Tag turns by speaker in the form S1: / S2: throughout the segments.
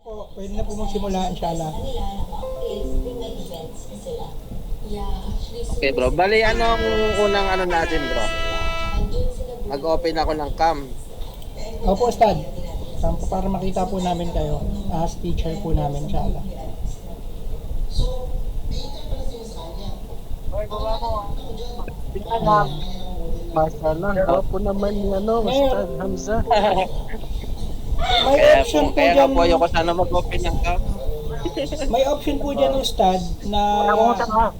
S1: Po, pwede na po magsimula, inshallah.
S2: Okay bro, bali ano ang unang ano natin bro? Mag-open ako ng cam.
S1: Opo, Ustad. Para makita po namin kayo as teacher po namin, inshallah.
S3: Masalah, po naman ni Ustaz Hamzah.
S1: May option po
S2: Kaya nga
S1: dyan,
S2: po ayoko sana mag-open ng cam.
S1: may option po dyan, Ustad, na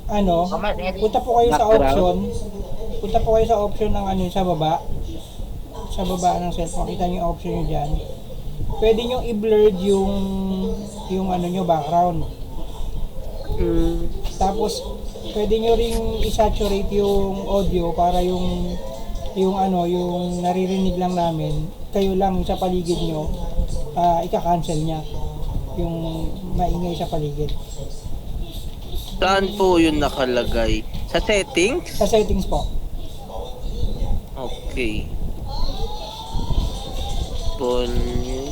S1: ano, punta po kayo sa option. Punta po kayo sa option ng ano, sa baba. Sa baba ng cellphone, makita niyo yung option niyo dyan. Pwede niyo i-blurred yung ano niyo, background. Tapos pwede nyo ring i-saturate yung audio para yung naririnig lang namin, kayo lang sa paligid nyo, ika-cancel niya yung maingay sa paligid.
S2: Saan po yun nakalagay? Sa settings?
S1: Sa settings po.
S2: Okay. Volume.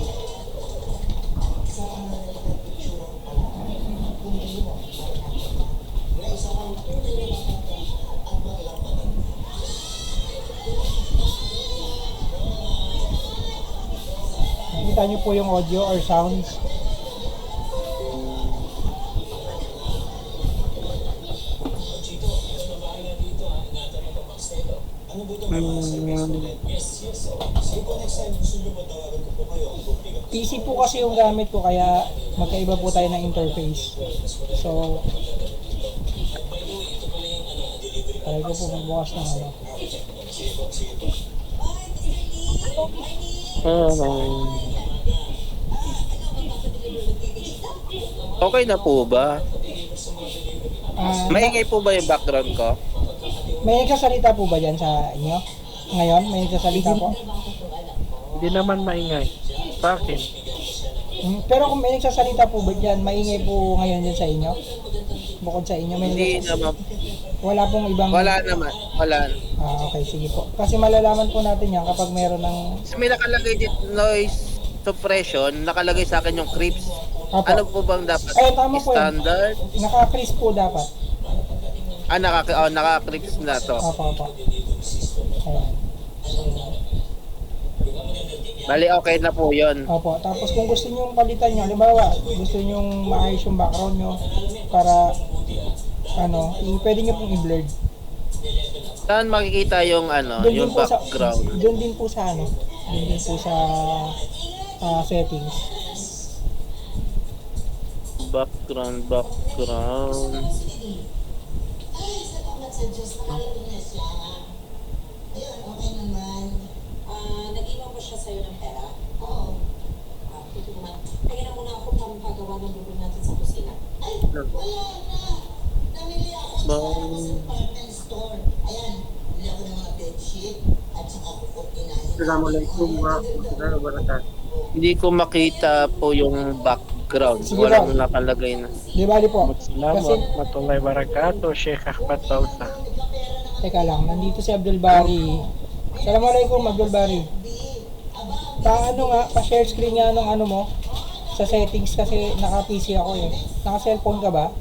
S1: Nakita nyo po yung audio or sounds. PC po kasi yung gamit ko, kaya magkaiba po tayo ng interface. So, try ko po magbukas ng ano.
S2: Okay na po ba? Maingay po ba yung background ko?
S1: May nagsasalita po ba dyan sa inyo? Ngayon, may nagsasalita po?
S3: Hindi naman maingay. Sa akin.
S1: Pero kung may nagsasalita po ba dyan, maingay po ngayon dyan sa inyo? Bukod sa inyo, may
S2: Hindi naman.
S1: Wala pong ibang...
S2: Wala naman. Wala.
S1: Okay, sige po. Kasi malalaman po natin yan kapag meron ng...
S2: May nakalagay dito noise suppression, nakalagay sa akin yung creeps.
S1: Apo.
S2: Ano po bang dapat?
S1: Tama po yun.
S2: Standard?
S1: Naka-crisp po dapat.
S2: Naka-creeps na to.
S1: Opo. Ayan.
S2: Bali, okay na po yun.
S1: Opo. Tapos kung gusto nyo palitan nyo, halimbawa, gusto nyo maayos yung background nyo para, pwede nyo pong i-blurred.
S2: Saan makikita yung yung background?
S1: Doon din po sa settings.
S2: Background.
S4: Nag-iwan ba siya sa'yo ng pera? Oo. Ito naman. Tingnan na muna ako kung pagawa ng bubong natin sa kusina. Ay, wala na. Namili ako sa department store. Ayan, bili ako ng mga bedsheet at saka ako po kinain.
S3: Assalamualaikum warahmatullahi wabarakatuh.
S2: Hindi ko makita po yung background.
S1: Sige
S2: Walang
S1: po.
S2: nakalagay na.
S1: Di bali po.
S3: Assalamualaikum warahmatullahi wabarakatuh. Sheikh Ahmad Tausa.
S1: Teka lang, nandito si Abdul Bari. Assalamualaikum, Abdul Bari. Pa-share screen nga ng ano mo sa settings kasi naka-PC ako eh. Naka-cellphone ka ba?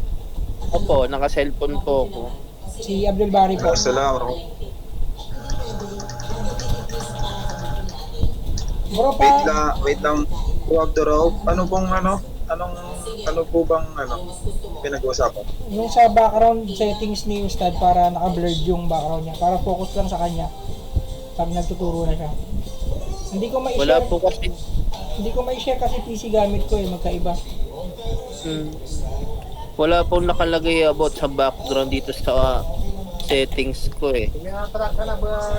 S2: Opo, naka-cellphone po ako.
S1: Si Abdul Bari po. Bro,
S5: Wait lang. Abdurrahman, ano po bang pinag-uusapan?
S1: yung sa background settings ni Ustad para naka-blurred yung background niya. Para focus lang sa kanya pag nagtuturo na siya. Hindi ko
S2: Wala
S1: ma-share.
S2: po kasi.
S1: Hindi ko ma-share kasi PC gamit ko eh, magkaiba.
S2: Wala pong nakalagay about sa background dito sa settings ko eh.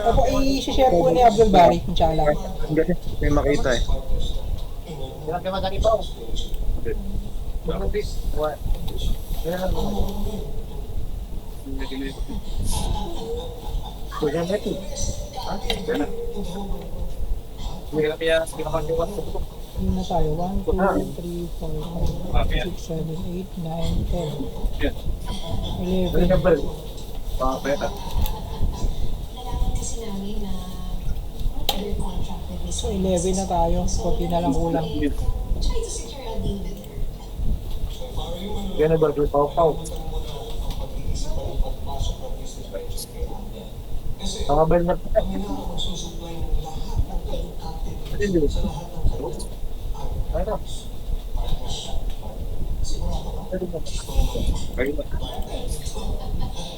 S1: Opo, i-share po ni Abdul Bari, inshallah.
S5: Hindi, may makita eh.
S1: Yun na tayo. 1, 2, 3, 4, 5, 6, 7, 8, 9, 10, 11. So 11 na tayo. Konti na lang kulang.
S5: Yan ba yung pau-pau? Nakabal na pa. Ano?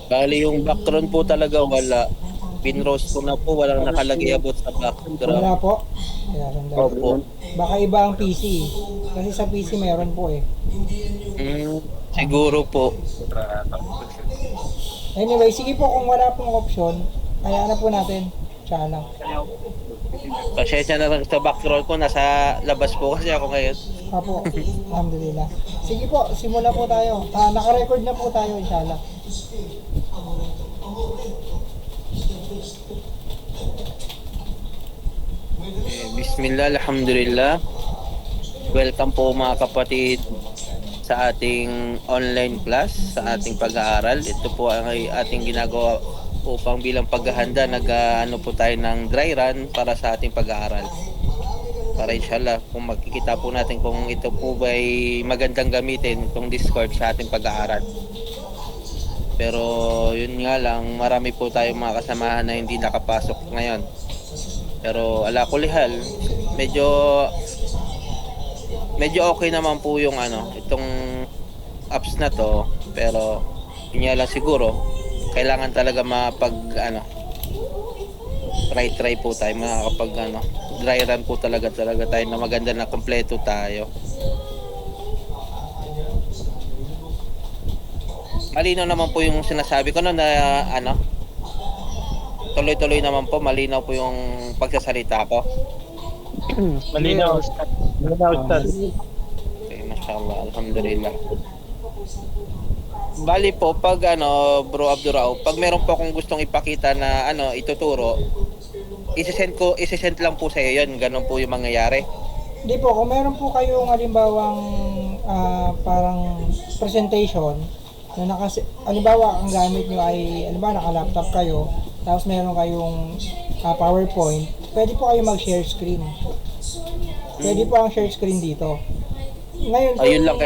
S2: Bali yung background po talaga wala. Pinroast ko na po, walang nakalagay about sa background.
S1: Wala po. Kaya sandali.
S2: Opo.
S1: Baka iba ang PC. Kasi sa PC meron po eh.
S2: Siguro po.
S1: Anyway, sige po kung wala pong option, hayaan na po natin. Tsaka lang.
S2: Pasensya na lang sa background ko, nasa labas po kasi ako ngayon.
S1: Apo, alhamdulillah. Sige po, simula po tayo. Naka-record na po tayo, inshallah.
S2: Bismillah, alhamdulillah. Welcome po mga kapatid sa ating online class, sa ating pag-aaral. Ito po ang ating ginagawa upang bilang paghahanda, ano po tayo ng dry run para sa ating pag-aaral. Para inshallah, kung makikita po natin kung ito po ba ay magandang gamitin itong Discord sa ating pag-aaral. Pero yun nga lang, marami po tayong mga kasamahan na hindi nakapasok ngayon. Pero ala kulihal, medyo okay naman po yung itong apps na to, pero yun nga lang siguro kailangan talaga try po tayo makakapag dry run po talaga tayo na maganda na kompleto tayo. Malinaw naman po yung sinasabi ko na tuloy-tuloy naman po, malinaw po yung pagsasalita ko.
S3: Malinaw, Ustad. Malinaw, Ustad.
S2: Okay, mashallah, alhamdulillah. Bali po, pag Bro Abdurrao, pag meron po akong gustong ipakita na ituturo, isesend lang po sa iyo yun, ganun po yung mangyayari.
S1: Hindi po, kung meron po kayong halimbawang parang presentation, na halimbawa ang gamit nyo ay, halimbawa naka-laptop kayo, tapos meron kayong PowerPoint, pwede po kayo mag-share screen. Pwede po ang share screen dito. Ngayon,
S2: Ayun lang,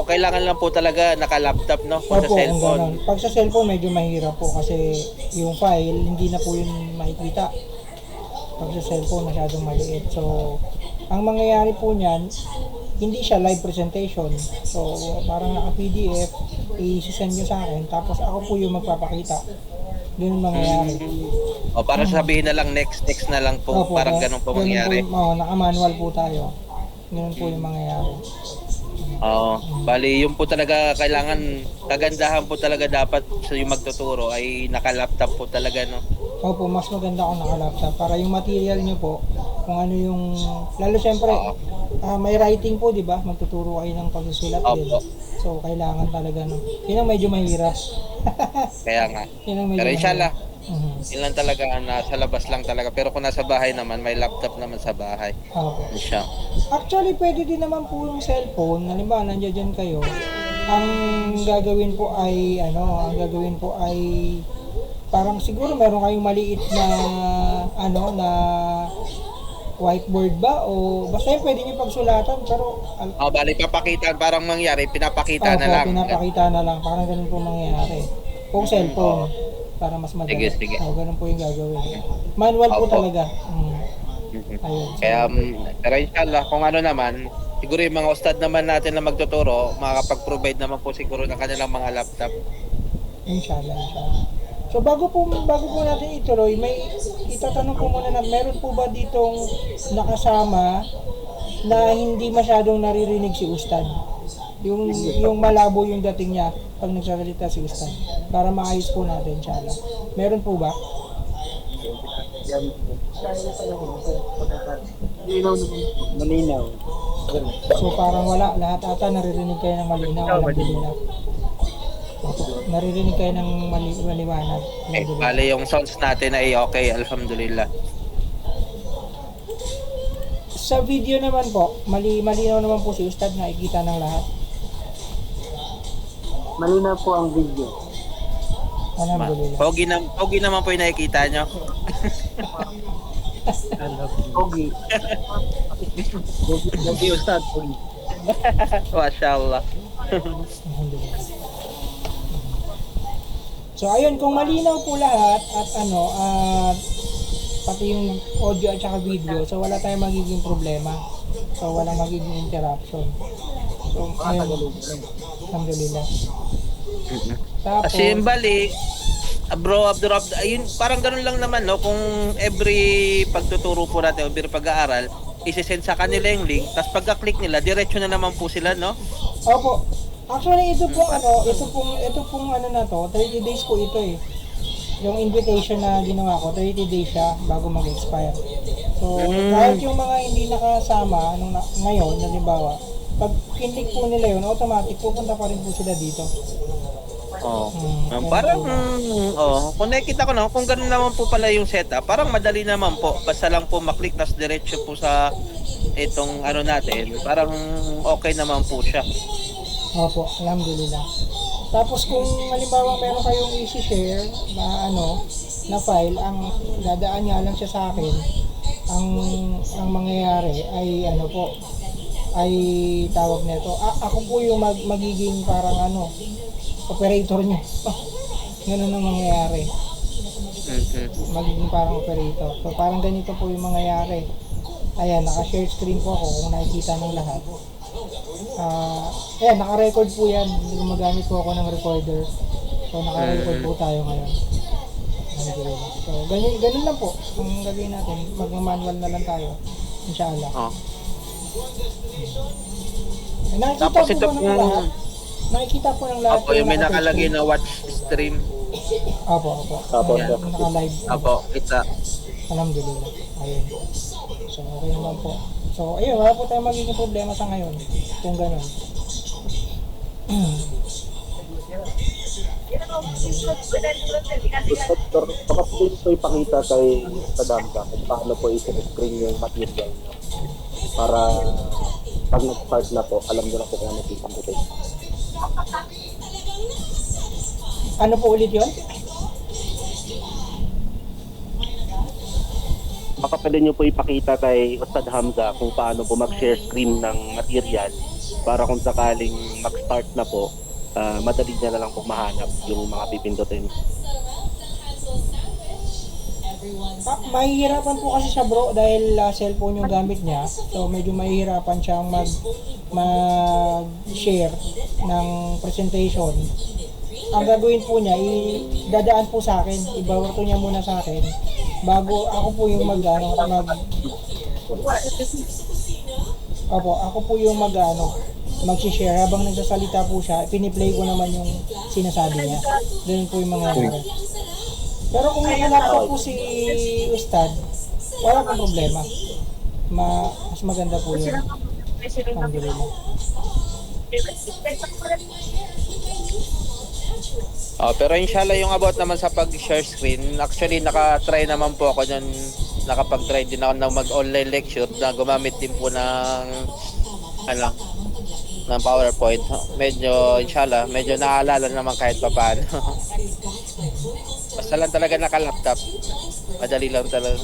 S2: kailangan lang po talaga naka-laptop, no? Kung sa cellphone.
S1: Pag sa cellphone, medyo mahirap po kasi yung file, hindi na po yun makikita. Pag sa cellphone, masyadong maliit. So, ang mangyayari po niyan, hindi siya live presentation. So, parang naka-PDF, i-send nyo sa akin, tapos ako po yung magpapakita. Ganun mangyayari.
S2: O para sabihin na lang next na lang po,
S1: Opo,
S2: parang ganun po mangyayari.
S1: Naka-manual po tayo. Ganun po yung mangyayari.
S2: Oo. Bali, yung po talaga kailangan, kagandahan po talaga dapat sa yung magtuturo ay naka-laptop po talaga, no?
S1: Opo, mas maganda kung naka-laptop para yung material nyo po, kung ano yung, lalo syempre, may writing po, di ba? Magtuturo kayo ng pagsusulat din.
S2: Opo.
S1: So, kailangan talaga, no? Yun ang medyo mahirap.
S2: Kaya nga.
S1: Yun ang medyo
S2: Pero inshallah,
S1: mahirap. Mhm.
S2: yun lang talaga, nasa labas lang talaga. Pero kung nasa bahay naman, may laptop naman sa bahay.
S1: Opo.
S2: Siya.
S1: Actually, pwede din naman po yung cellphone. Halimbawa, nandiyan dyan kayo. Ang gagawin po ay, parang siguro meron kayong maliit na, na whiteboard ba? O basta yun, pwede nyo pagsulatan. Pero,
S2: Bali, parang mangyari, pinapakita na lang.
S1: pinapakita na lang. Parang ganun po mangyayari. Kung cellphone. Para mas madali.
S2: Sige.
S1: Ganun po yung gagawin. Manual po
S2: Opo.
S1: talaga. Ayun.
S2: Kaya, pero inshallah, kung naman, siguro yung mga ustad naman natin na magtuturo, makakapag-provide naman po siguro ng kanilang mga laptop.
S1: Inshallah. So bago po natin ituloy, may itatanong ko muna na meron po ba ditong nakasama na hindi masyadong naririnig si Ustad? Yung malabo yung dating niya pag nagsasalita si Ustad. Para maayos po natin, inshallah. Meron po ba?
S3: Malinaw.
S1: So parang wala, lahat ata naririnig kayo ng malinaw, alhamdulillah. Naririnig kayo ng maliwanag.
S2: Bali, yung sounds natin ay okay, alhamdulillah.
S1: Sa video naman po, malinaw naman po si Ustad, nakikita ng lahat.
S3: Malinaw po ang video.
S1: Alhamdulillah.
S2: Pogi naman po yung nakikita nyo.
S3: Pogi. Pogi, Ustad. Pogi.
S2: Mashallah.
S1: Alhamdulillah. So ayun, kung malinaw po lahat at pati yung audio at saka video, so wala tayong magiging problema. So walang magiging interruption. So ayun, alhamdulillah. Tapos,
S2: Kasi yung bali, bro, Abdurrab, ayun, parang ganun lang naman, no? Kung every pagtuturo po natin, every pag-aaral, isi-send sa kanila yung link, tapos pagka-click nila, diretso na naman po sila, no?
S1: opo. Actually, ito pong ano na to, 30 days po ito eh. Yung invitation na ginawa ko, 30 days siya bago mag-expire. So, kahit yung mga hindi nakasama ngayon, halimbawa, pag kinlik po nila yun, automatic pupunta pa rin po sila dito.
S2: Oh.
S1: Ganun
S2: Parang,
S1: po.
S2: kung nakikita ko na, kung ganun naman po pala yung setup, parang madali naman po. Basta lang po maklik, tas diretso po sa itong ano natin, parang okay naman po siya.
S1: Opo, alhamdulillah. Tapos kung halimbawa meron kayong i-share na file, ang dadaan niya lang siya sa akin, ang mangyayari ay ay tawag nito. Ako po yung magiging parang operator niyo. Ganun ang mangyayari. Magiging parang operator. So parang ganito po yung mangyayari. Ayan, naka-share screen po ako kung nakikita ng lahat. Ayan, naka-record po yan. Gumagamit po ako ng recorder. So naka-record po tayo ngayon. So ganun lang po. Ang gagawin natin, mag-manual na lang tayo. Inshallah.
S2: Oh.
S1: Nakikita
S2: Tapos
S1: po
S2: ito
S1: ba ng
S2: po,
S1: lahat? Nakikita po ng lahat.
S2: Apo, yung may nakalagay na watch stream.
S1: Opo. Ayan, naka-live.
S2: Apo, kita.
S1: Alhamdulillah. Ayun. So, okay naman po. So, ayun, wala po tayong magiging problema sa ngayon. Kung ganun.
S6: Doctor, baka please po ipakita kay Tadamka kung paano po i-screen yung material niyo. Para pag nag-start na po, alam niyo na po kung ano i-computate.
S1: Ano po ulit yun?
S6: Baka pwede niyo po ipakita kay Ustad Hamza kung paano po mag-share screen ng material para kung sakaling mag-start na po, madali niya na lang po mahanap yung mga pipindutin.
S1: Mahihirapan po kasi siya bro dahil cellphone yung gamit niya. So medyo mahihirapan siyang mag-share ng presentation. Ang gagawin po niya, dadaan po sa akin, ibabato niya muna sa akin bago ako po yung mag-share habang nagsasalita po siya, piniplay ko naman yung sinasabi niya. Ganun po yung mga nangyari. Pero kung naka-laptop po si Ustad, wala pong problema. Mas maganda po yun. Alhamdulillah.
S2: Pero inshallah yung about naman sa pag-share screen, actually naka-try naman po ako dyan, nakapag-try din ako na mag-online lecture na gumamit din po ng ng PowerPoint. Medyo inshallah, medyo naalala naman kahit pa paano. Basta lang talaga naka-laptop. Madali lang talaga.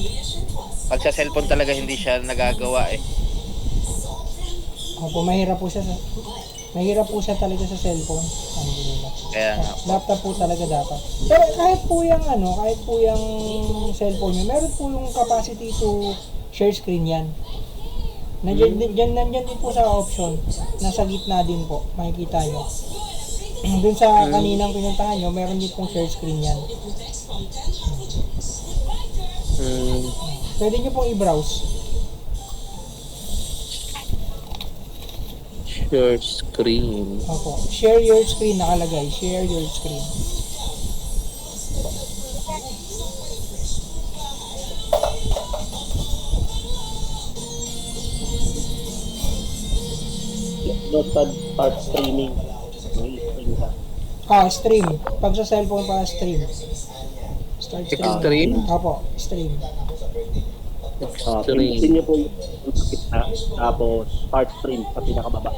S2: Pag sa cellphone talaga hindi siya nagagawa eh.
S1: Opo, mahirap po siya talaga sa cellphone. Alhamdulillah.
S2: Kaya
S1: Laptop po talaga dapat. Pero kahit po yung cellphone niyo, meron po yung capacity to share screen yan. Nandiyan din po sa option. Nasa gitna din po. Makikita nyo. Dun sa kaninang pinuntahan nyo, meron din pong share screen yan. Pwede nyo pong i-browse.
S2: share screen.
S1: Opo. Share your screen nakalagay. Share your screen.
S6: Start streaming. May stream ka.
S1: Stream. Pag sa cellphone pa, stream. Start stream.
S2: Stream?
S1: Opo, stream.
S6: Pindutin niyo po yung gitna, tapos start stream sa pinakababa.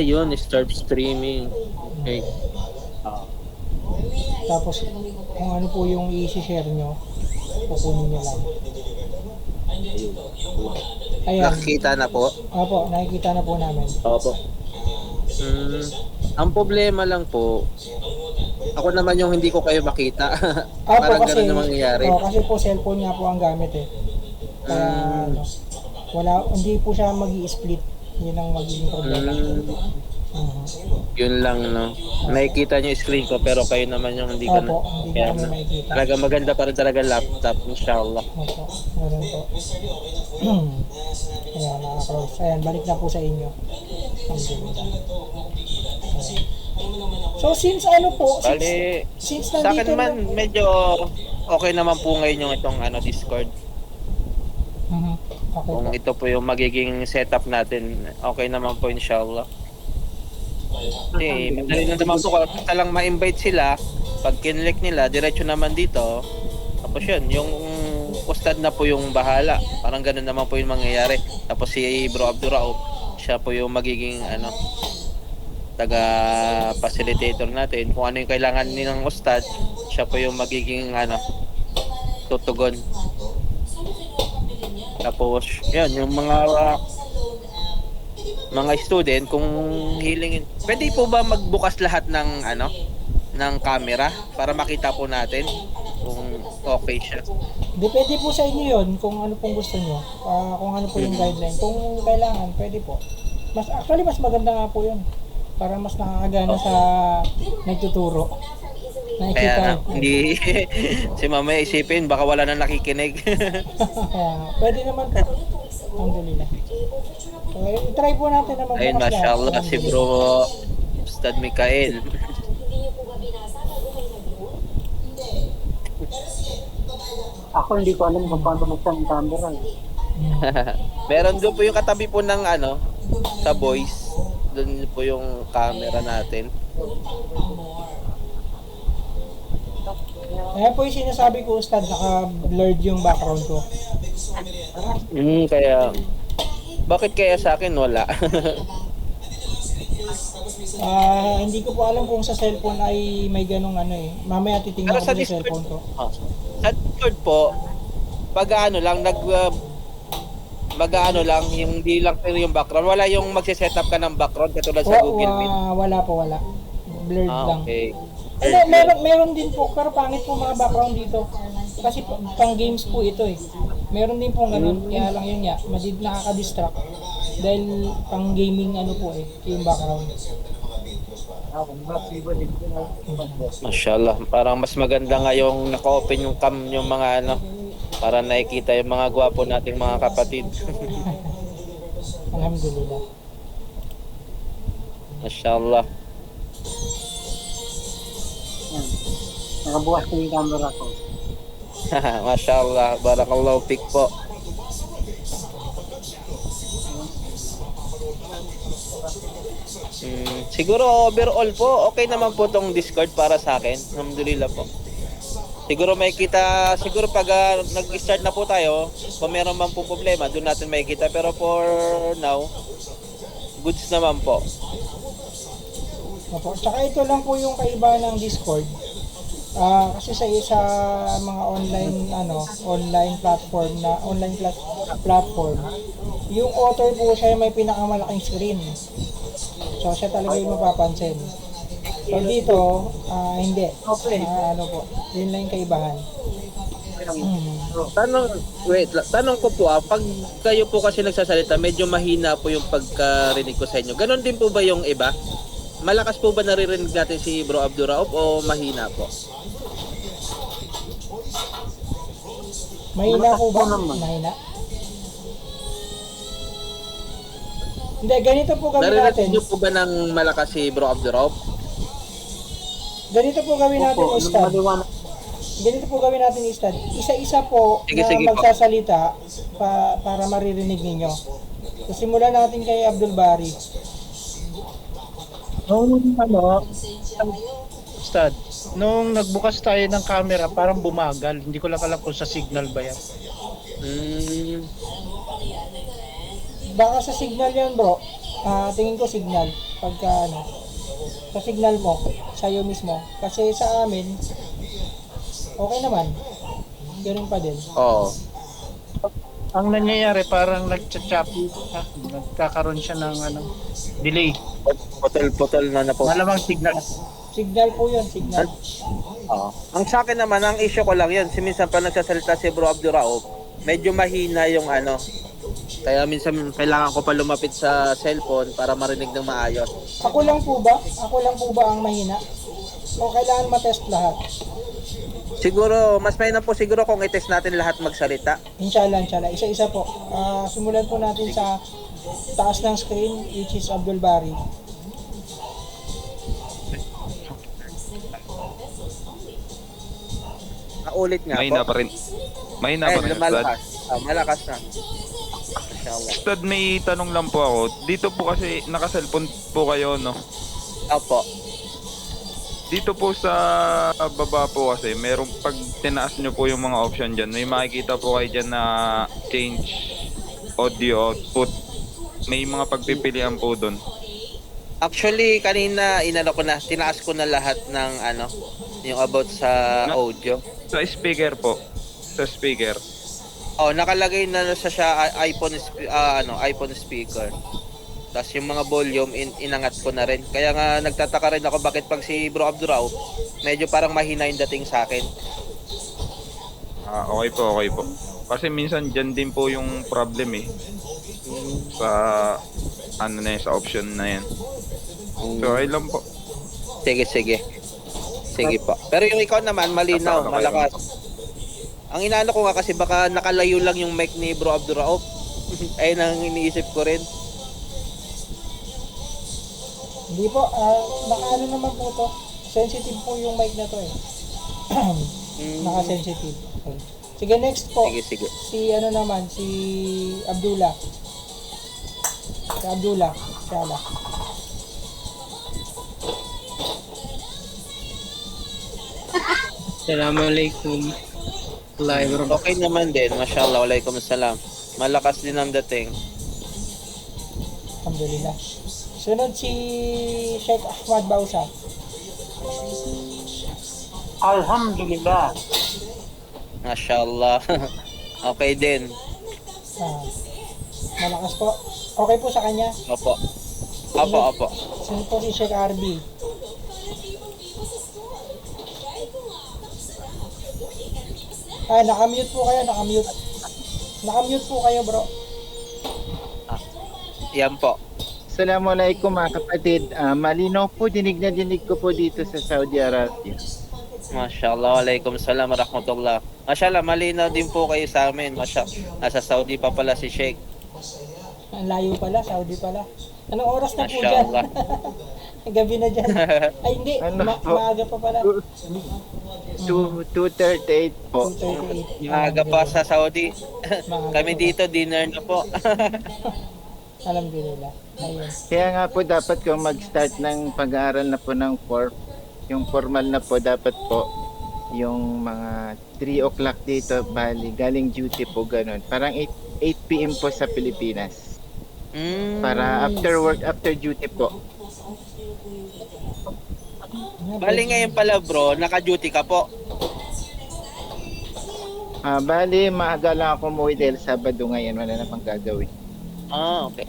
S2: Yun, start streaming. Okay.
S1: Tapos, kung ano po yung i-share nyo, Kukunin nyo lang. Ayan.
S2: Nakikita na po.
S1: Opo, nakikita na po namin.
S2: Opo. Ang problema lang po, ako naman yung hindi ko kayo makita.
S1: Opo,
S2: Parang
S1: kasi,
S2: ganun yung mangyayari.
S1: kasi po cellphone nga po ang gamit eh. Kaya ano, hindi po siya mag-i-split. Yun ang magiging problema. Mhm.
S2: Yun lang, no. Nakikita nyo yung screen ko, pero kayo naman yung hindi ko na.
S1: Opo, hindi
S2: Kaya,
S1: ko kami makikita.
S2: talaga maganda pa rin talaga laptop, inshallah.
S1: Opo, ganun po. Ayan, nakaka-close. Ayan, balik na po sa inyo. Alhamdulillah. Ayan. So, since ano po,
S2: Bali,
S1: since
S2: sa akin
S1: nandito
S2: naman,
S1: na...
S2: medyo okay naman po ngayon yung itong Discord.
S1: Mhm. Okay po.
S2: Kung ito po yung magiging setup natin, okay naman po inshallah. Kasi madali na naman po, basta lang ma-invite sila, pag kinlik nila, diretso naman dito. Tapos yun, yung ustad na po yung bahala. Parang ganun naman po yung mangyayari. Tapos si Bro Abdurrauf, siya po yung magiging taga-facilitator natin. Kung ano yung kailangan nilang ustad, siya po yung magiging tutugon. Tapos, yun, yung mga student, kung hilingin, pwede po ba magbukas lahat ng ng camera para makita po natin kung okay siya?
S1: Depende po sa inyo yun kung ano pong gusto nyo. Kung ano po yung guideline. Kung kailangan, pwede po. Actually, mas maganda nga po yun. Para mas nakakagana sa nagtuturo.
S2: Kaya
S1: Nakikita.
S2: nga, hindi si mama isipin, baka wala na nakikinig.
S1: Kaya, pwede naman po. Alhamdulillah. So, try po natin na magbukas
S2: Ayun,
S1: lahat.
S2: mashallah, si Bro Ustad Mikael.
S3: Ako hindi ko alam kung paano magsan camera.
S2: Meron doon po yung katabi po ng sa voice. Doon po yung camera natin.
S1: Ayan po yung sinasabi ko, Ustad, naka-blurred yung background ko.
S2: Kaya bakit kaya sa akin wala?
S1: Hindi ko po alam kung sa cellphone ay may ganong Mamaya titingnan
S2: Pero
S1: ko
S2: sa
S1: po yung
S2: Discord,
S1: cellphone ko.
S2: Sa Discord po, pag lang lang yung di lang clear yung background, wala yung magse-set up ka ng background katulad sa Google Meet.
S1: Wala po, wala. Blurred lang.
S2: Okay.
S1: Meron din po, pero pangit po mga background dito. Kasi pang games po ito eh. Meron din po ganun, kaya lang yun nga, nakaka-distract. Dahil pang gaming po yung background.
S2: Mashallah, parang mas maganda nga yung naka-open yung cam yung mga para nakikita yung mga gwapo nating mga kapatid.
S1: Alhamdulillah.
S2: Mashallah.
S3: Nakabukas ko yung camera ko.
S2: Mashallah, barakallahu fik po. Siguro overall po, okay naman po tong Discord para sa akin. Alhamdulillah po. Siguro siguro pag nag-start na po tayo, kung meron man po problema, doon natin makikita. Pero for now, goods naman po.
S1: Opo. Tsaka ito lang po yung kaibahan ng Discord. Kasi sa mga online platform, yung author po siya may pinakamalaking screen. So siya talaga yung mapapansin. So dito, hindi. Yun lang yung kaibahan.
S2: Tanong ko po pag kayo po kasi nagsasalita, medyo mahina po yung pagkarinig ko sa inyo. Ganon din po ba yung iba? Malakas po ba naririnig natin si Bro Abdurrauf o mahina po?
S1: Mahina po ba? Mahina? Hindi, ganito po gawin natin.
S2: Naririnig niyo po ba ng malakas si Bro Abdurrauf?
S1: Ganito po gawin natin, Ustad. Ganito po gawin natin, Ustad. Isa-isa po
S2: Sige,
S1: na magsasalita para maririnig ninyo. So, simulan natin kay Abdul Bari.
S7: Ustad, nung nagbukas tayo ng camera, parang bumagal. Hindi ko lang alam kung sa signal ba yan.
S1: Baka sa signal yan, bro. Tingin ko signal. Pagka sa signal mo, sa'yo mismo. Kasi sa amin, okay naman. Ganun pa din.
S2: Oo.
S7: Ang nangyayari parang nagcha-chop, nagkakaroon siya ng delay.
S2: Putol-putol na po.
S7: Malamang signal.
S1: Signal po yun, signal.
S2: Oo. Ang sa akin naman, ang issue ko lang yun, si minsan pa nagsasalita si Bro Abduraob, medyo mahina yung kaya minsan kailangan ko pa lumapit sa cellphone para marinig ng maayos.
S1: Ako lang po ba? Ako lang po ba ang mahina? O kailangan matest lahat?
S2: Siguro, mas mahina po siguro kung i-test natin lahat magsalita.
S1: Inshallah, inshallah. Isa-isa po. Simulan po natin sa taas ng screen, which is Abdul Bari.
S2: Naulit nga
S8: Mahina
S2: po.
S8: pa rin. Mahina pa rin, Ustad.
S2: Malakas. Malakas na. Mashallah.
S8: Ustad, may tanong lang po ako. Dito po kasi naka-cellphone po kayo, no?
S2: Opo.
S8: Dito po sa baba po kasi, merong pag tinaas nyo po yung mga option dyan, may makikita po kayo dyan na change audio output. May mga pagpipilian po doon.
S2: Actually, kanina tinaas ko na lahat ng yung about sa audio.
S8: Sa speaker po. Sa speaker.
S2: Oh, nakalagay na siya iPhone speaker. Tapos yung mga volume inangat ko na rin. Kaya nga nagtataka rin ako bakit pag si Bro Abduraob, medyo parang mahina yung dating sa akin.
S8: Okay po, okay po. Kasi minsan dyan din po yung problem eh. Sa sa option na yan. So, ay lang po.
S2: Sige. Sige po. Pero yung ikaw naman, malinaw, malakas. Ang inaano ko nga kasi baka nakalayo lang yung mic ni Bro Abduraob. Ayun ang iniisip ko rin.
S1: Hindi po, naka naman po to. Sensitive po yung mic na to eh. Naka-sensitive. Okay. Sige, next po.
S2: Sige.
S1: Si Abdullah. Si Abdullah. Inshallah.
S3: Assalamualaikum. Live bro.
S2: Okay naman din, mashallah, waalaikumsalam. Malakas din ang dating.
S1: Alhamdulillah. Sunod si Sheikh Ahmad Bausa.
S7: Alhamdulillah.
S2: Mashallah. Okay din.
S1: Malakas po. Okay po sa kanya.
S2: Opo.
S1: Sunod po si Sheikh RB. Nakamute po kayo, nakamute. Nakamute po kayo, bro.
S2: Yan po.
S9: Assalamualaikum mga kapatid. Malinaw po, dinig na dinig ko po dito sa Saudi Arabia.
S2: Mashallah, waalaikumsalam warahmatullah. Mashallah, malinaw din po kayo sa amin. Mashallah, nasa Saudi pa pala si Sheikh.
S1: Ang layo pala, Saudi pala. Anong oras na po dyan?
S2: Mashallah.
S1: Gabi na dyan. Ay hindi, maaga pa pala.
S9: 2:38 po.
S1: 2:38.
S2: Maaga pa sa Saudi. Kami dito, dinner na po.
S1: Alhamdulillah. Ayun.
S9: Kaya nga po dapat kung mag-start ng pag-aaral na po ng yung formal na po dapat po yung mga 3 o'clock dito bali galing duty po ganun. Parang 8 PM po sa Pilipinas. Para after work, after duty po.
S2: Bali ngayon pala bro, naka-duty ka po.
S9: Bali maaga lang ako umuwi dahil Sabado ngayon wala na pang gagawin.
S2: Okay.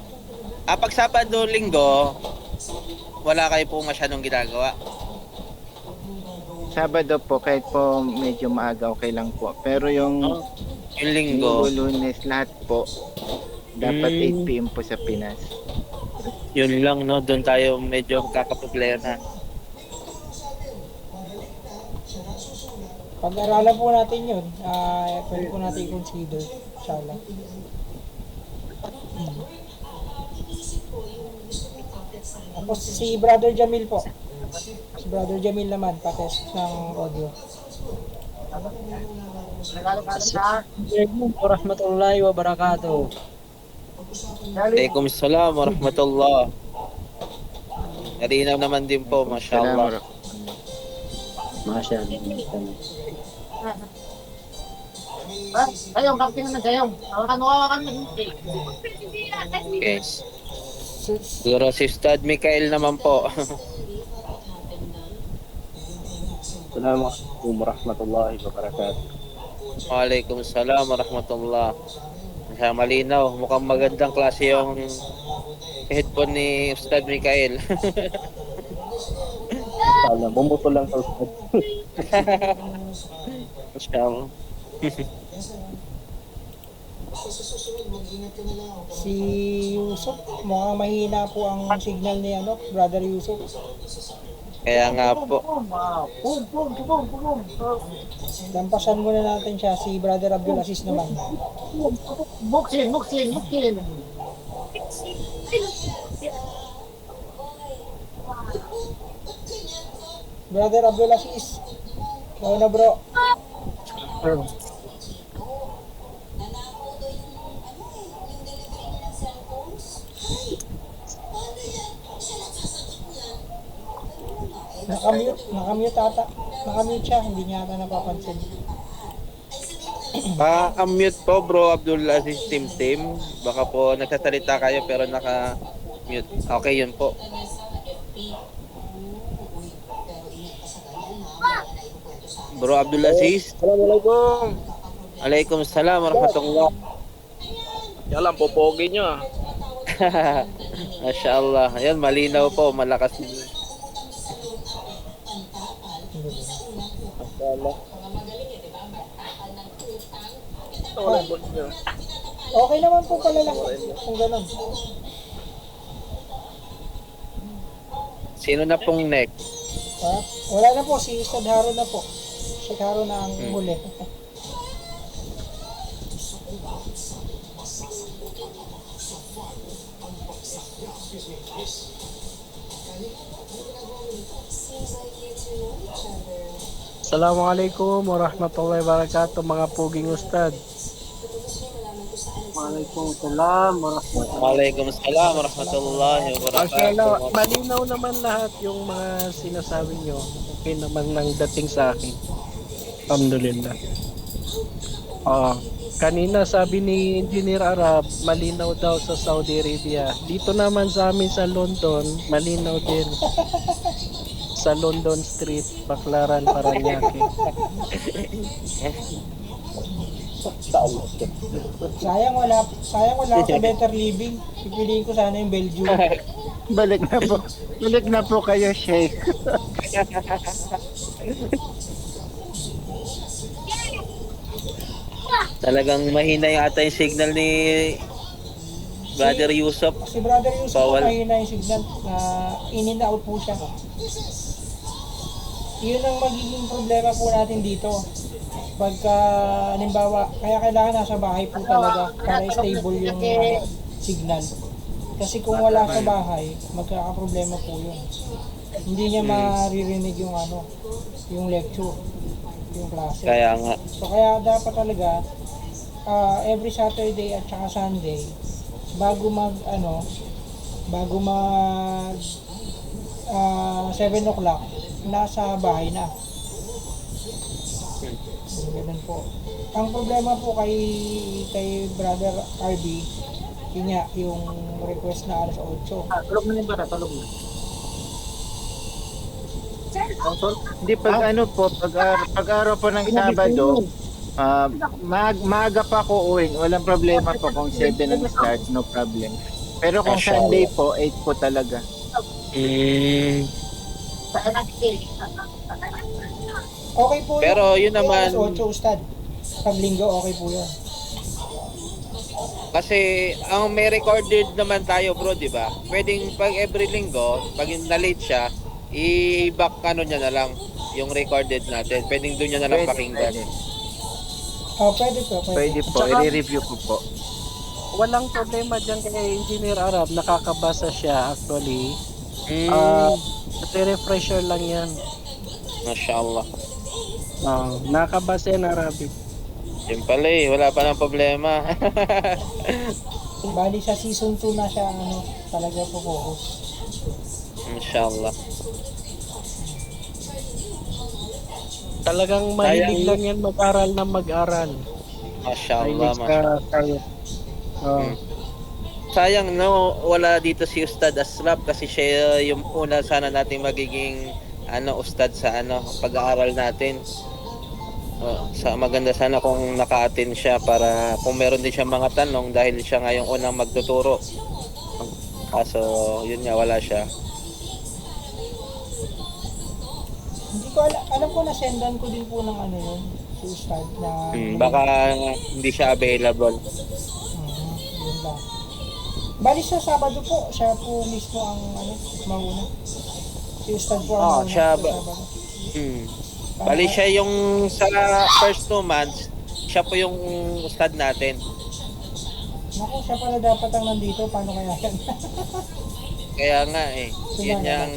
S2: Pag Sabado, Linggo, wala kayo po masyadong ginagawa.
S9: Sabado po kahit po medyo maaga okay lang po. Pero yung
S2: Yung Linggo,
S9: Lunes lahat po dapat 8 PM po sa Pinas.
S2: yun lang no, doon tayo medyo kakaproblema.
S1: Pag-aralan po natin yun, pwede po natin i-consider. Inshallah. Tapos si Brother Jamil po. Si Brother Jamil naman, pa-test ng audio.
S3: Assalamualaikum warahmatullahi wabarakatuh.
S2: Waalaikumsalam warahmatullah. Narinaw naman din po, mashallah.
S4: Sayong, kapit na sayong. Ano ka
S2: Okay. Siguro si Ustad Mikael naman po.
S6: Assalamualaikum warahmatullahi wabarakatuh.
S2: Waalaikumsalam warahmatullah. Sa malinaw, mukhang magandang klase yung headphone ni Ustad Mikael.
S6: Sana, bumuto lang sa Ustad.
S2: Masyaallah.
S1: Si Yusuf, mukhang mahina po ang signal ni Brother Yusuf.
S2: Kaya nga po.
S1: Lampasan muna natin siya, si Brother Abdul Aziz naman.
S5: Buksin.
S1: Brother Abdul Aziz, ikaw na bro. Nakamute ata. Nakamute siya, hindi niya ata napapansin.
S2: Unmute po bro Abdul Aziz Tim. Baka po nagsasalita kayo pero naka-mute. Okay, yun po. Bro Abdul Aziz.
S6: Assalamualaikum.
S2: Waalaikumsalam warahmatullah.
S6: Yalan, popogi nyo ah.
S2: Masya Allah. Ayan, malinaw po. Malakas.
S1: Okay naman po pala lang kung ganun.
S2: Sino na pong next?
S1: Ha? Wala na po, si Ustad Haro na po. Si Haro na ang huli.
S3: Assalamualaikum warahmatullahi wabarakatuh mga puging ustad. Waalaikumsalam warahmatullahi.
S2: Waalaikumsalam warahmatullahi
S3: Mashallah,
S2: wabarakatuh.
S3: malinaw naman lahat yung mga sinasabi nyo. Okay naman nang dating sa akin. Alhamdulillah. Kanina sabi ni Engineer Arab, malinaw daw sa Saudi Arabia. Dito naman sa amin sa London, malinaw din. Sa London Street, Baclaran, Paranaque.
S1: Sayang wala ako sa Better Living. Pipiliin ko sana yung Belgium.
S9: Balik na po kayo, Sheikh.
S2: Talagang mahina yung ata yung signal ni Brother Yusuf.
S1: Si Brother Yusuf po
S2: Bawal.
S1: mahina yung signal na in and out po siya. Yun ang magiging problema po natin dito. Pagka, halimbawa, kaya kailangan nasa bahay po talaga para stable yung signal. Kasi kung wala sa bahay, magkakaproblema po yun. Hindi niya maririnig yung yung lecture, yung klase.
S2: Kaya nga.
S1: So kaya dapat talaga every Saturday at saka Sunday bago mag 7 o'clock nasa bahay na. Ganun po. Ang problema po kay Brother RB, yun nga, yung request na alas 8.
S5: Tulog na yung bata, tulog na.
S9: Hindi pag araw po ng Sabado, maaga pa ako uwing. Walang problema po kung 7 ang start, no problem. Pero kung
S2: Mashallah.
S9: Sunday po, 8 po talaga.
S1: Okay po
S2: Pero yun
S1: yung
S2: naman-
S1: alas 8, Ustad. Pag linggo, okay po yun.
S2: Kasi ang may recorded naman tayo bro, di ba? Pwedeng pag every linggo, pag na-late siya, i-back niya na lang yung recorded natin. Pwedeng doon niya na lang pakinggan.
S1: Pwede po.
S9: Pwede po,
S3: Tsaka-
S9: i-review ko po.
S3: Walang problema dyan kay Engineer Arab, nakakabasa siya actually. Refresher lang yan.
S2: Masya Allah.
S3: Nakabasa yan Arabic.
S2: Yun pala wala pa ng problema.
S1: Bali sa season 2 na siya, talaga po focus.
S2: Masya Allah.
S3: Talagang mahilig lang yan mag-aral na mag-aral.
S2: Masya Allah.
S3: Mahilig ka tayo.
S2: Sayang wala dito si Ustad Asraf kasi siya yung una sana natin magiging ustad sa pag-aaral natin. Maganda sana kung naka-attend siya para kung meron din siya mga tanong dahil siya nga yung unang magtuturo. Kaso yun nga, wala siya.
S1: Hindi ko alam ko na sendan ko din po ng ano yun, si Ustad na...
S2: Baka hindi siya available.
S1: Yun lang. Bali sa Sabado po, siya po mismo ang mauna. Si Ustad po ang mauna
S2: siya
S1: sa
S2: ba?
S1: Sabado.
S2: Bali siya yung sa first 2 months, siya po yung ustad natin.
S1: Naku, siya pala dapat ang nandito, paano kaya yan?
S2: Kaya nga yun yung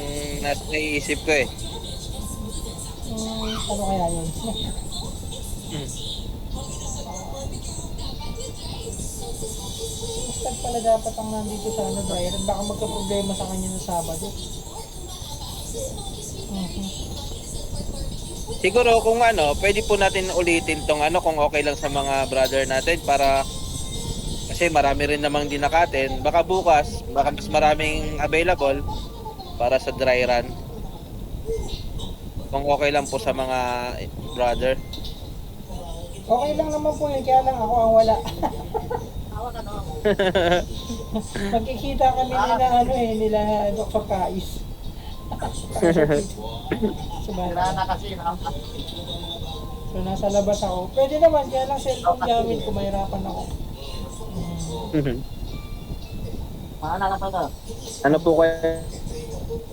S2: naiisip ko eh.
S1: Paano kaya yun? Ustad pala dapat ang nandito sa driver. Baka magka-problema sa kanya ng Sabado.
S2: Siguro kung pwede po natin ulitin tong kung okay lang sa mga brother natin para kasi marami rin namang di nakaten. Baka bukas, baka mas maraming available para sa dry run. Kung okay lang po sa mga brother.
S1: Okay lang naman po yun, kaya lang ako ang wala. Magkikita kami nila Dr. Kais. So nasa labas ako. Pwede naman, kaya lang cellphone gamit ko, mahirapan ako.
S2: Ano po kaya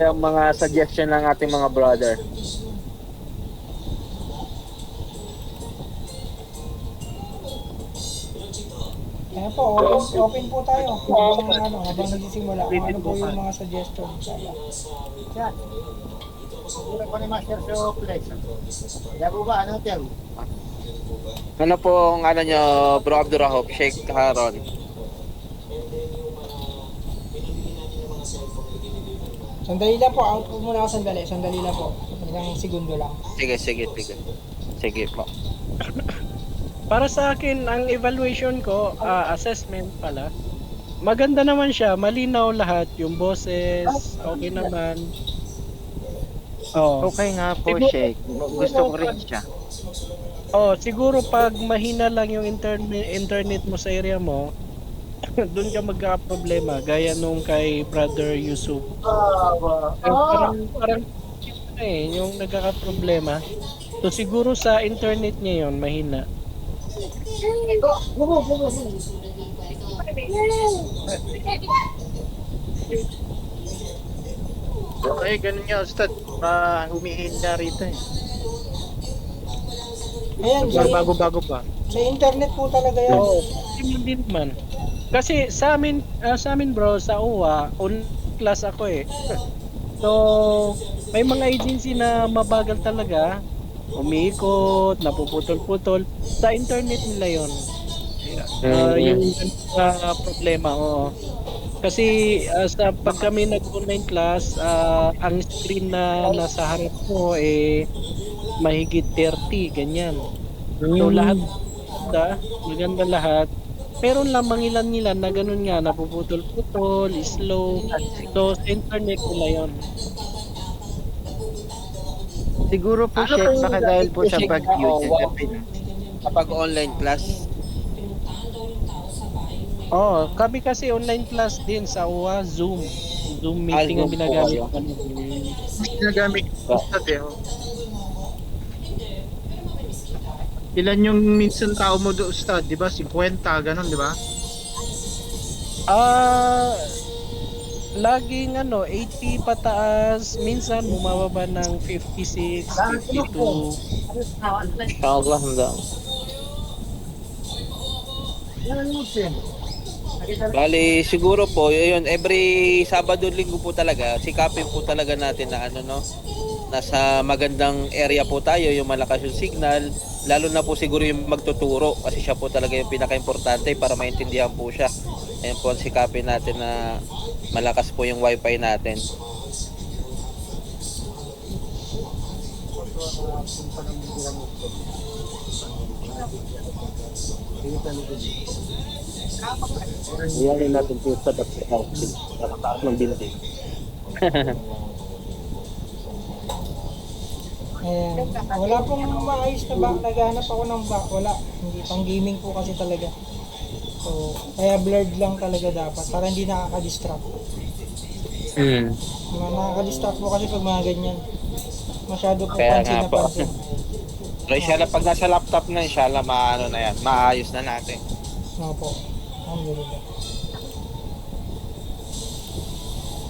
S2: yung mga suggestion ng ating mga brother?
S1: Kaya po, open po tayo. Habang nagsisimula. Kung ano po yung mga suggestion.
S5: Siguro ko ni Master Suplex. Kaya po ba, ano tiyan?
S2: Ano po ang nyo, Bro Abdurrahop, Sheikh Haron?
S1: Sandali lang po, out po muna ako sandali. Sandali lang po. Ilang segundo lang.
S2: Sige po.
S3: Para sa akin, ang evaluation ko, assessment pala, maganda naman siya, malinaw lahat, yung boses, okay naman.
S9: Okay nga po, Sheikh. Gusto ko rin siya.
S3: Siguro pag mahina lang yung internet mo sa area mo, doon ka magka-problema, gaya nung kay Brother Yusuf. Parang yung nagkaka-problema. So siguro sa internet niya yon mahina.
S7: Okay, ganun nga, Ustad. Humihinda rito eh.
S1: Ayan,
S7: Bago-bago pa.
S1: sa internet po talaga yan.
S3: Hindi naman. Kasi sa amin bro, sa UWA, on class ako eh. So, may mga agency na mabagal talaga, umiikot, napuputol-putol. Sa internet nila yon. Yung problema, Kasi sa pag kami nag-online class, ang screen na nasa harap mo mahigit 30, ganyan. So lahat maganda lahat. Meron lamang ilan na ganun nga, napuputol-putol, slow. So sa internet nila yon.
S9: Siguro po, Sheikh, baka dahil po sa pag-use
S2: Kapag online class.
S3: Kami kasi online class din sa UWA, Zoom meeting ang binagamit ko.
S7: Ginagamit ko Ustad eh. Ilan yung minsan tao mo do, Ustad? Di ba? 50, ganun, di ba?
S3: Laging 80 pataas, minsan bumababa ng 56, 52.
S2: Allah hanggang. Bali, siguro po, yun, every Sabado, Linggo po talaga, sikapin po talaga natin na nasa magandang area po tayo, yung malakas yung signal, lalo na po siguro yung magtuturo, kasi siya po talaga yung pinaka-importante para maintindihan po siya. Ayun po, sikapin natin na malakas po yung wifi natin.
S6: Iyanin natin yung sa house. Nakataas ng building.
S1: Ayan. Wala pong maayos na back. Naghanap ako ng back. Wala. Hindi pang gaming po kasi talaga. So, kaya blurred lang talaga dapat para hindi nakaka-distract. Nakaka-distract po kasi pag mga ganyan. Masyado po
S2: Kaya
S1: pansin
S2: nga
S1: na
S2: po.
S1: pansin.
S2: Pero inshallah pag nasa laptop na, inshallah maano na yan. Maayos na natin.
S1: Opo. Alhamdulillah.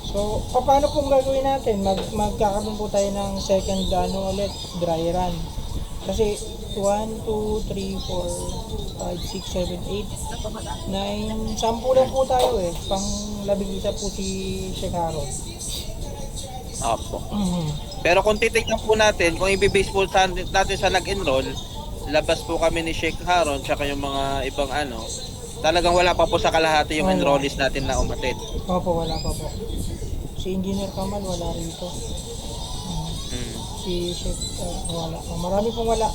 S1: So, paano pong gagawin natin? Magkakaroon po tayo ng second ulit, dry run. Kasi 1, 2, 3, 4, 5, 6, 7, 8, 9, 10 lang po tayo eh. Pang labing isa po si Shekaro.
S2: Opo. Pero kung titignan po natin, kung i-base po natin sa nag-enroll, labas po kami ni Sheikh Haron tsaka yung mga ibang talagang wala pa po sa kalahati yung
S1: Wala.
S2: enrollees natin na umatid.
S1: Opo, wala pa po. Si Engineer Kamal wala rito. Si Sheikh wala. Marami pong wala.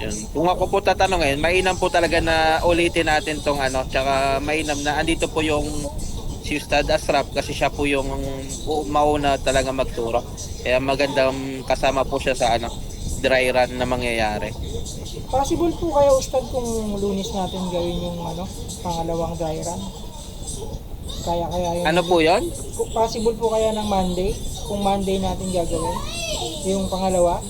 S2: Yun. Kung ako po tatanungin, mainam po talaga na ulitin natin tong tsaka mainam na andito po yung si Ustad Asraf kasi siya po yung mauna talaga magturo. Kaya magandang kasama po siya sa dry run na mangyayari.
S1: Possible po kaya Ustad kung Lunes natin gawin yung pangalawang dry run? Kaya yung
S2: Ano po yun?
S1: Possible po kaya ng Monday? Kung Monday natin gagawin yung pangalawa?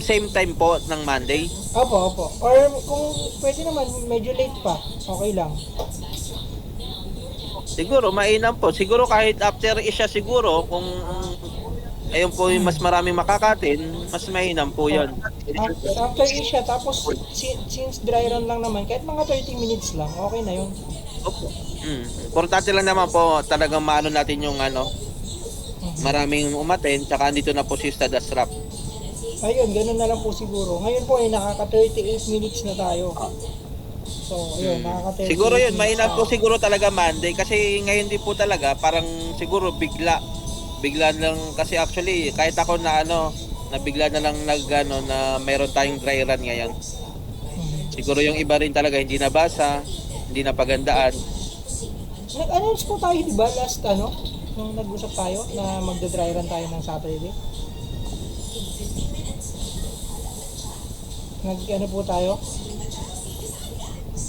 S2: Same time po ng Monday.
S1: Opo. Or kung pwede naman medyo late pa, okay lang.
S2: Siguro mainam po. Siguro kahit after Isha siguro kung ayun po yung mas maraming makakatin, mas mainam po yun.
S1: After Isha, tapos since dry run lang naman, kahit mga 30 minutes lang, okay na yun.
S2: Opo. Importante lang naman po talagang maano natin yung maraming umaten, tsaka andito na po si Ustad Asraf.
S1: Ayun, ganun na lang po siguro. Ngayon po ay nakaka 38 minutes na tayo. So, ayun, nakaka 38
S2: Siguro yun,
S1: minutes
S2: mainam po
S1: na.
S2: siguro talaga Monday kasi ngayon din po talaga parang siguro bigla lang kasi actually kahit ako na bigla na lang na mayroon tayong dry run ngayon. Siguro yung iba rin talaga hindi nabasa, hindi napagandaan.
S1: Nag-announce po tayo, di ba, last nung nag-usap tayo na magda-dry run tayo ng Saturday. Po tayo?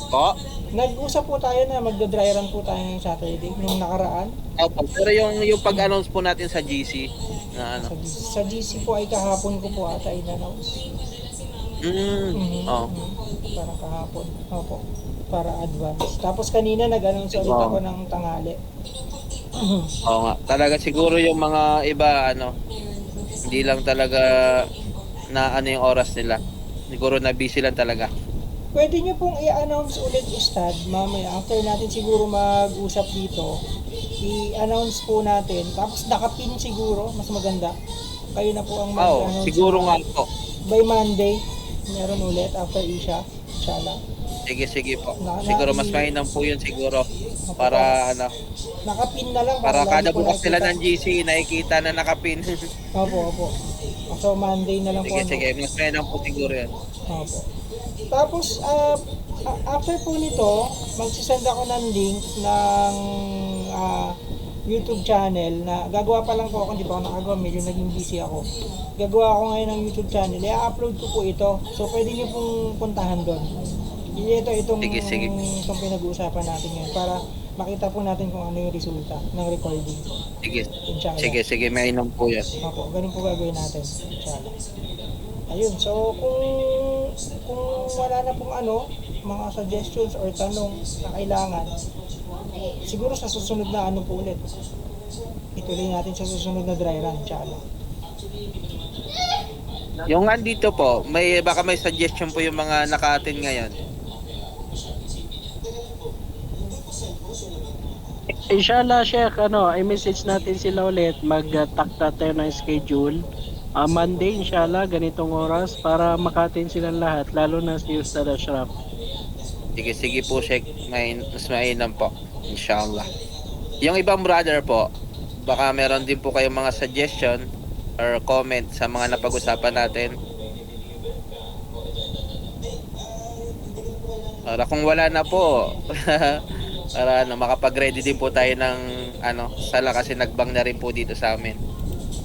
S2: Po?
S1: Nag-usap po tayo na magda-dry run po tayo ng Saturday nung nakaraan.
S2: Opo, pero yung pag-announce po natin sa GC na
S1: Sa GC po ay kahapon ko po ata in-announce. Para kahapon. Opo. Para advance. Tapos kanina nag-announce ulit ako ng tanghali.
S2: Oo nga. Talaga siguro yung mga iba hindi lang talaga na yung oras nila. Siguro na busy lang talaga.
S1: Pwede nyo pong i-announce ulit, Ustad, mamaya. After natin siguro mag-usap dito, i-announce po natin. Tapos nakapin siguro, mas maganda. Kayo na po ang mag-announce.
S2: Siguro nga po.
S1: By Monday, meron ulit after Isha. Inshallah.
S2: Sige po. Siguro mas mainam po yun siguro. Para
S1: Nakapin na lang.
S2: para
S1: lagi
S2: kada
S1: po
S2: bukas nila
S1: nakikita.
S2: ng GC, nakikita na nakapin.
S1: Opo. So Monday na lang po.
S2: Sige. Mas mainam po siguro yan.
S1: Opo. Tapos, after po nito, magsisend ako ng link ng YouTube channel na gagawa pa lang po ako, hindi pa ako nakagawa, medyo naging busy ako. Gagawa ako ngayon ng YouTube channel, i-upload ko po ito. So, pwede niyo pong puntahan doon. Itong pinag-uusapan natin ngayon para makita po natin kung ano yung resulta ng recording.
S2: Sige, mainam po yan.
S1: Opo, ganun po gagawin natin. Inshallah. Ayun, so kung wala na pong mga suggestions or tanong na kailangan, siguro sa susunod na po ulit. Ituloy natin sa susunod na dry run, inshallah.
S2: Yung andito po, baka may suggestion po yung mga naka-attend ngayon.
S3: Inshallah, Sheikh, i-message natin sila ulit. Mag-takta tayo ng schedule. Monday, inshallah, ganitong oras para makatin silang lahat, lalo na si Ustad Ashraf.
S2: Sige po, Sheikh. Mas mainam po. Inshallah. Yung ibang brother po, baka meron din po kayong mga suggestion or comment sa mga napag-usapan natin. Para kung wala na po, Para makapag-ready din po tayo ng sala kasi nagbang na rin po dito sa amin.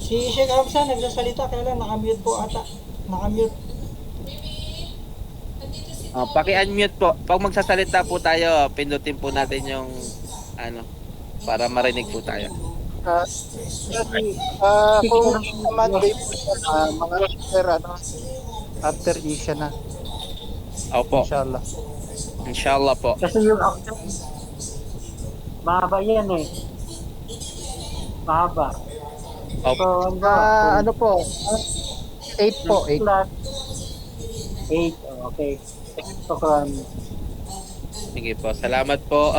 S1: Si Sheikh Amsa nagsasalita kaya lang nakamute po ata. Nakamute.
S2: Paki-unmute po. Pag magsasalita po tayo, pindutin po natin yung para marinig po tayo.
S7: Kung Monday po siya, mga after Isha na,
S2: Opo.
S7: inshallah.
S2: Inshallah po.
S5: Kasi yung action, mahaba yan eh. Mahaba.
S2: Opo.
S5: So,
S7: Ano po? 8 po, 8.
S5: 8, okay. Shukran.
S2: Sige po. Salamat po.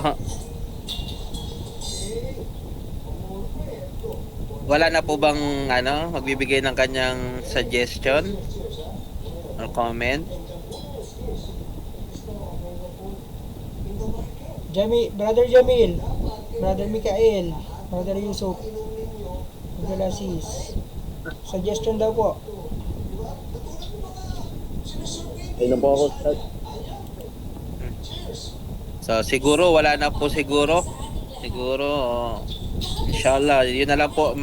S2: Wala na po bang magbibigay ng kanyang suggestion or comment?
S1: Brother Jamil, Brother Mikael, Brother Yusuf, Brother Aziz. Suggestion daw po.
S6: Ayun po ako, Ustad.
S2: So siguro wala na po siguro. Inshallah, yun na lang po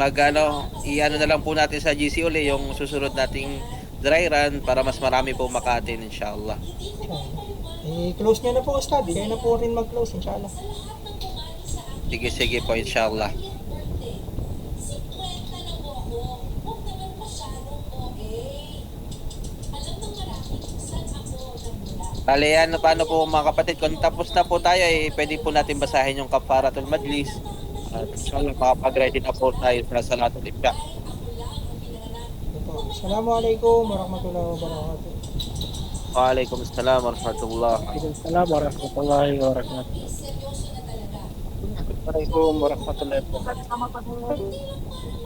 S2: i-ano na lang po natin sa GC uli yung susunod nating dry run para mas marami po maka-attend inshallah.
S1: Close nyo na po, Ustad. Kayo na po rin mag-close, inshallah.
S2: Sige po inshallah. Bale, paano po mga kapatid, kung tapos na po tayo, pwede po natin basahin yung Kafaratul Majlis. At inshallah, makapag-ready na po tayo sa Salatul Isha.
S1: Assalamualaikum warahmatullahi wabarakatuh.
S2: Waalaikumsalam warahmatullahi wabarakatuh.
S3: Assalamualaikum warahmatullahi wabarakatuh.
S7: Assalamualaikum warahmatullahi wabarakatuh.